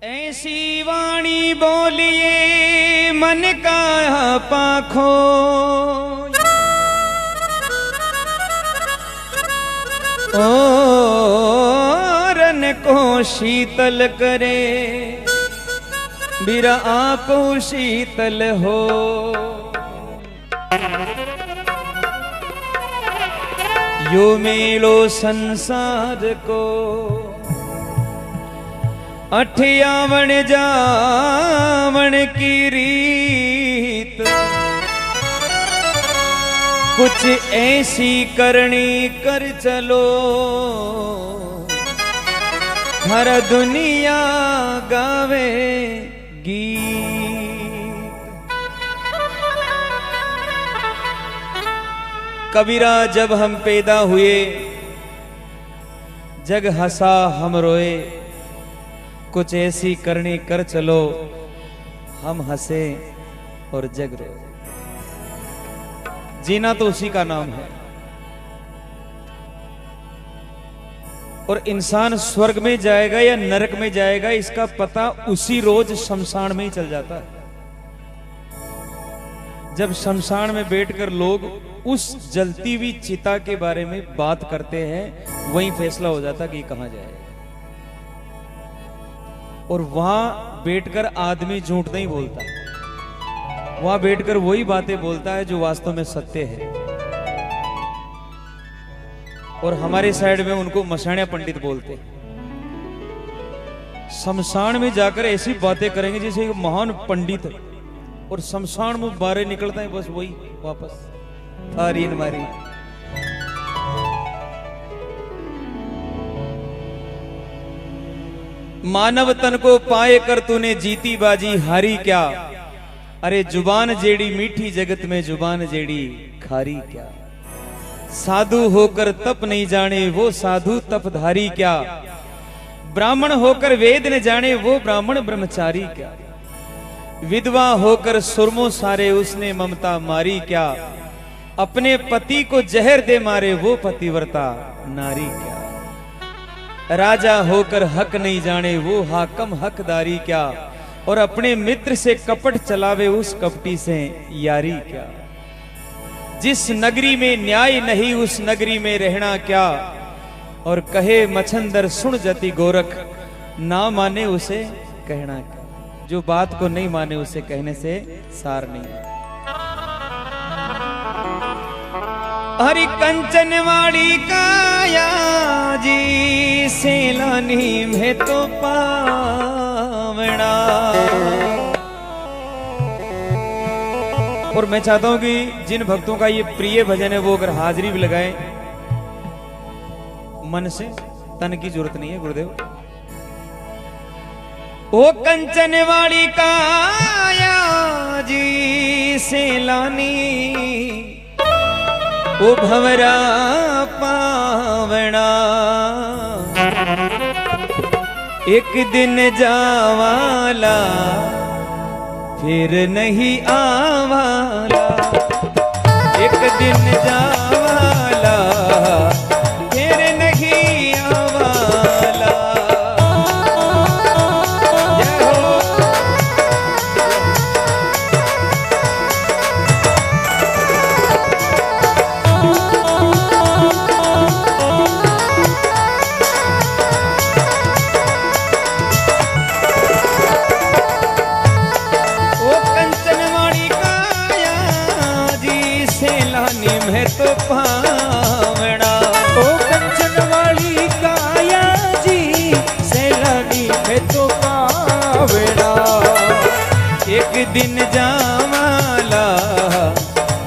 ऐसी वाणी बोलिए मन का पाखो, रन को शीतल करे, बिरा आपो शीतल हो। यो मेलो संसार को अठियावण जावण की रीत, कुछ ऐसी करनी कर चलो, हर दुनिया गावे गीत। कबीरा जब हम पैदा हुए, जग हंसा हम रोए, कुछ ऐसी करनी कर चलो, हम हंसे और जग रोए। जीना तो उसी का नाम है। और इंसान स्वर्ग में जाएगा या नरक में जाएगा, इसका पता उसी रोज शमशान में ही चल जाता है। जब शमशान में बैठकर लोग उस जलती हुई चिता के बारे में बात करते हैं, वहीं फैसला हो जाता कि कहां जाएगा। और वहां बैठकर आदमी झूठ नहीं बोलता, वहां बैठकर वही बातें बोलता है जो वास्तव में सत्य है। और हमारे साइड में उनको मसाणिया पंडित बोलते हैं। शमशान में जाकर ऐसी बातें करेंगे जैसे एक महान पंडित है, और शमशान में बाहर निकलता है बस वही वापस थारी मारी। मानव तन को पाए कर तूने जीती बाजी हारी क्या, अरे जुबान जेड़ी मीठी जगत में जुबान जेड़ी खारी क्या। साधु होकर तप नहीं जाने वो साधु तपधारी क्या, ब्राह्मण होकर वेद न जाने वो ब्राह्मण ब्रह्मचारी क्या। विधवा होकर सुरमो सारे उसने ममता मारी क्या, अपने पति को जहर दे मारे वो पतिव्रता नारी क्या। राजा होकर हक नहीं जाने वो हाकम हकदारी क्या, और अपने मित्र से कपट चलावे उस कपटी से यारी क्या। जिस नगरी में न्याय नहीं उस नगरी में रहना क्या, और कहे मछंदर सुन जति गोरख, ना माने उसे कहना क्या। जो बात को नहीं माने उसे कहने से सार नहीं। हरि कंचन वाली काया जी सेलानी में तो पावना। और मैं चाहता हूं कि जिन भक्तों का ये प्रिय भजन है वो अगर हाजिरी भी लगाए मन से, तन की जरूरत नहीं है गुरुदेव। ओ कंचन वाली काया जी सेलानी, ओ भंवरा पावना। एक दिन जावाला फिर नहीं आवाला, एक दिन जावाला फिर नहीं आवाला। जय हो। में तो पावना, ओ कंचन वाली काया जी सैलानी में तो पावना। एक दिन जावाला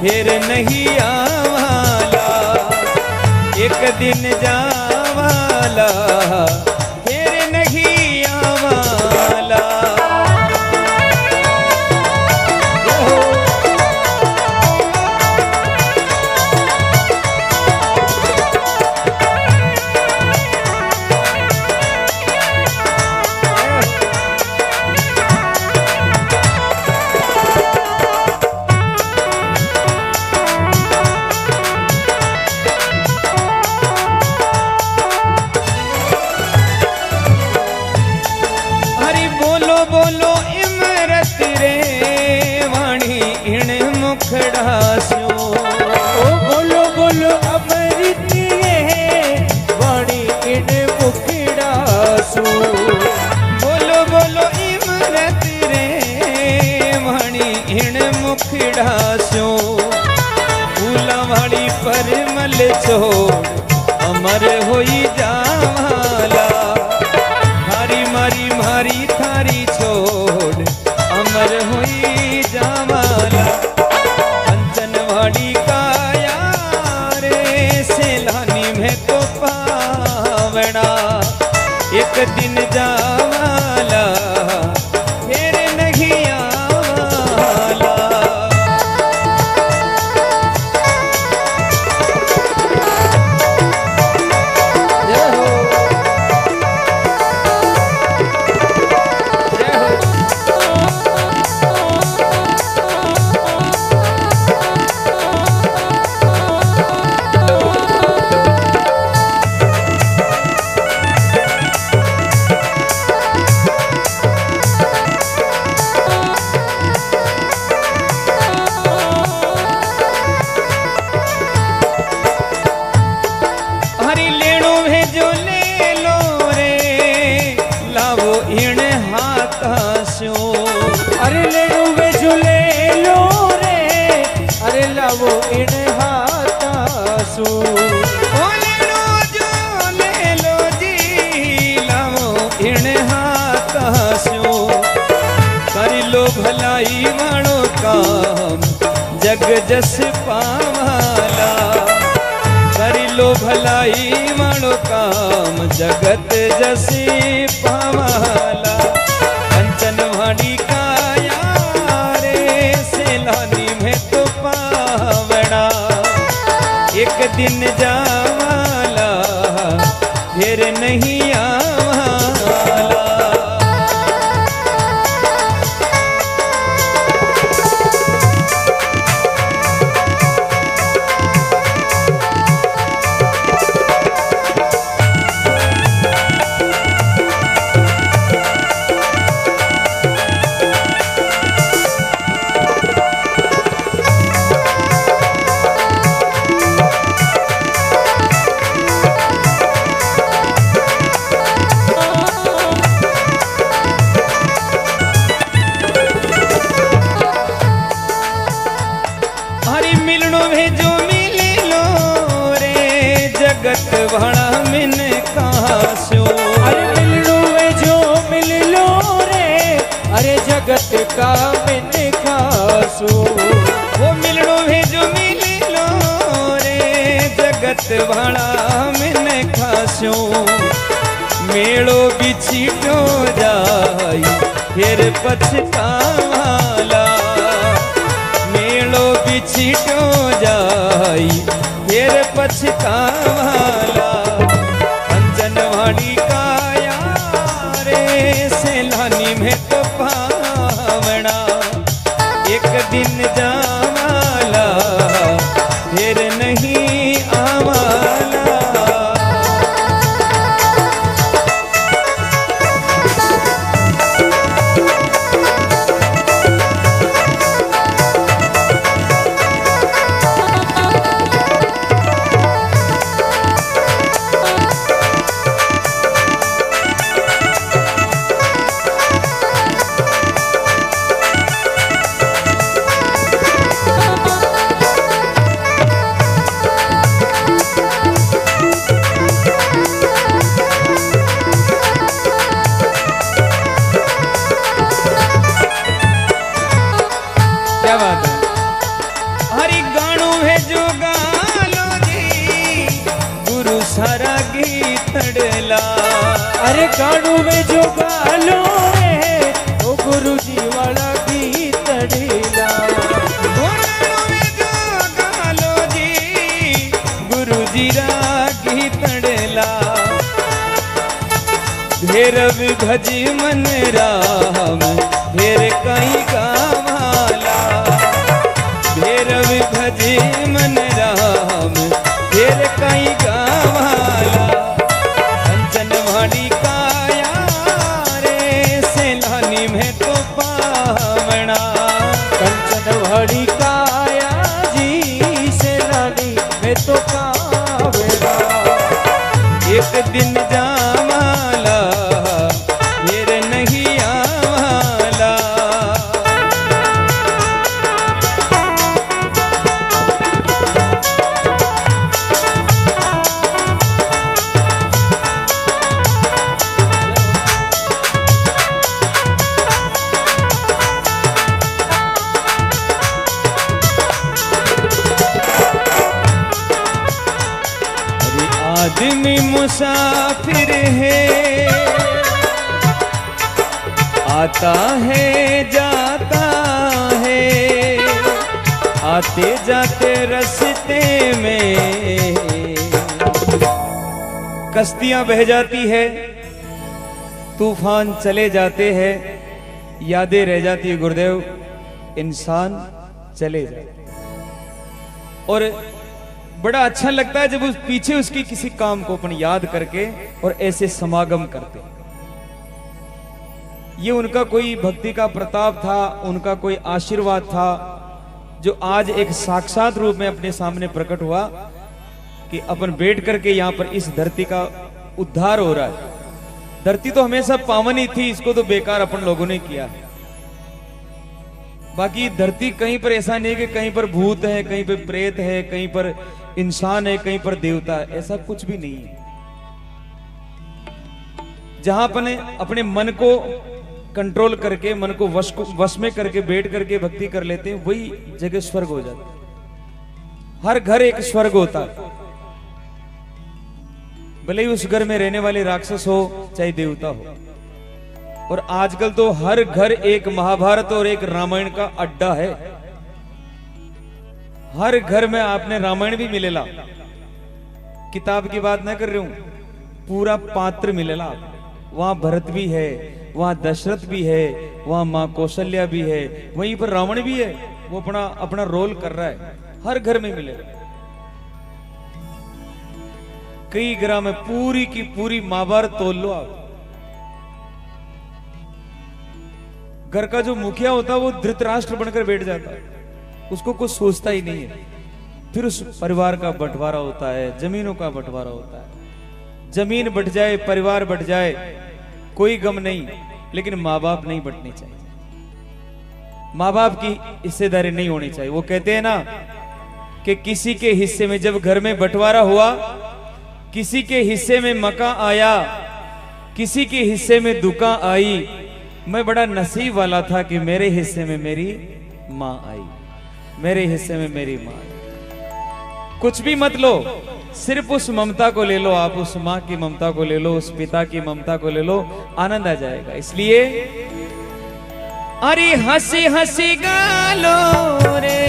फिर नहीं आवाला, एक दिन जावाला फिर नहीं आवाला। बोलो इमरत रे वाणी इण मुखड़ा स्यो ओ बोलो बोलो अमृत रे वाणी इन मुखड़ा सो बोलो बोलो इमरत रे वाणी इण मुखड़ा स्यो फूला वाली परमल छोड़ अमर होई जावाला थारी मारी मारी थारी छोड़ अमर होई जावाला कंचनवाड़ी काया रे सेलानी में तो पावना एक दिन जावाला फिर नहीं आवाला जय हो जय हो हरी लेणो भेजो ले लो रे लावो इण हाथा स्यो अरे लेणो वेझो ले लो रे अरे लावो इन हाथा सो ओ लेणो जो ले लो जी लावो इण हाथा स्यो कर लो भलाई वाणो काम जग जस पावाला कर लो भलाई वाणो काम जगत जसी पावाला कंचनवाड़ी काया रे सेलानी में तो पावना एक दिन जावाला फिर नहीं आवाला हरी मिलनो भेजो मिले लो रे जगत भड़ा मिन कास्यो अरे मिलनो वेझो मिल लो रे अरे जगत का मिन खासो वो मिलनो भेजो मिले लो रे जगत भड़ा मिन खास्यो मेड़ो बिछीटो जाई फिर पछतावाला मेड़ो बिछीटो जाई फिर पछतावाला कंचनवाड़ी काया रे सेलानी में तो पावना एक दिन जावाला फिर नहीं आवाला क्या बात है हरी गाणो है जो गालो जी गुरु सारा गीतड़ला अरे गाणो वेझो गालो रे ओ गुरु जी वाला गीत ढीला गाणो है जो गालो जी गुरु जी रा गीतड़ला भैरव भज मन राम फिर कहीं गावाला भैरव भज मन राम फिर कहीं गावाला कंचनवाड़ी काया रे सेलानी में आदमी मुसाफिर है, आता है जाता है, आते जाते रास्ते में कश्तियां बह जाती है, तूफान चले जाते हैं, यादें रह जाती है गुरुदेव, इंसान चले जाते। और बड़ा अच्छा लगता है जब उस पीछे उसकी किसी काम को अपन याद करके और ऐसे समागम करते। ये उनका कोई भक्ति का प्रताप था, उनका कोई आशीर्वाद था, जो आज एक साक्षात रूप में अपने सामने प्रकट हुआ कि अपन बैठ करके यहां पर इस धरती का उद्धार हो रहा है। धरती तो हमेशा पावन ही थी, इसको तो बेकार अपन लोगों ने किया है। बाकी धरती कहीं पर ऐसा नहीं कि कहीं पर भूत है, कहीं पर प्रेत है, कहीं पर इंसान है, कहीं पर देवता है, ऐसा कुछ भी नहीं है। जहां अपने अपने मन को कंट्रोल करके, मन को वश में करके बैठ करके भक्ति कर लेते हैं, वही जगह स्वर्ग हो जाता है। हर घर एक स्वर्ग होता है, भले ही उस घर में रहने वाले राक्षस हो चाहे देवता हो। और आजकल तो हर घर एक महाभारत और एक रामायण का अड्डा है। हर घर में आपने रामायण भी मिलेला, किताब की बात ना कर रही हूं, पूरा पात्र मिलेला। वहां भरत भी है, वहां दशरथ भी है, वहां मां कौशल्या भी है, वहीं पर रावण भी है, वो अपना अपना रोल कर रहा है। हर घर में मिलेगा। कई ग्राम में पूरी की पूरी महाभारत तोल लो आप। घर का जो मुखिया होता है वो धृतराष्ट्र बनकर बैठ जाता है, उसको कुछ सोचता ही नहीं है। फिर उस परिवार का बंटवारा होता है, जमीनों का बंटवारा होता है। जमीन बट जाए, परिवार बट जाए, कोई गम नहीं, लेकिन माँ बाप नहीं बटने चाहिए। माँ बाप की हिस्सेदारी नहीं होनी चाहिए। वो कहते हैं ना कि किसी के हिस्से में जब घर में बंटवारा हुआ, किसी के हिस्से में मकान आया, किसी के हिस्से में दुकान आई, मैं बड़ा नसीब वाला था कि मेरे हिस्से में मेरी मां आई, मेरे हिस्से में मेरी मां आई। कुछ भी मत लो, सिर्फ उस ममता को ले लो आप, उस मां की ममता को ले लो, उस पिता की ममता को ले लो, आनंद आ जाएगा। इसलिए अरे हंसी हंसी गालो रे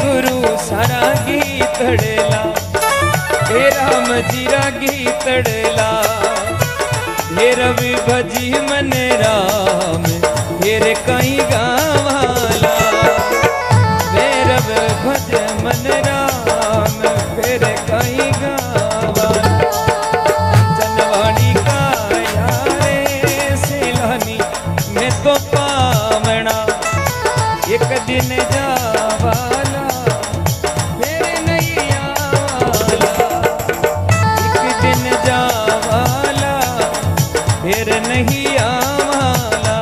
गुरु सारा गीतड़ला, हे राम जीरा गीतड़ला, हे रवि भजी मन राम, हेरे कई गावाला, हे रवि भज मन राम, हेरे कई गावाला। जनवाणी का यारे सिलानी मैं तो पावना, एक दिन जावाला, फिर नहीं आवाला, एक दिन जावाला, फिर नहीं आवाला,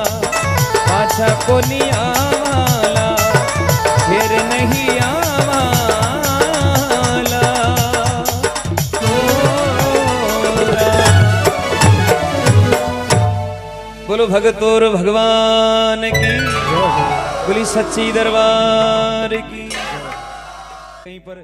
पाछा को नहीं आवाला, फिर नहीं आवाला। बोलो भगत और भगवान की, बोली सच्ची दरबार की। कहीं पर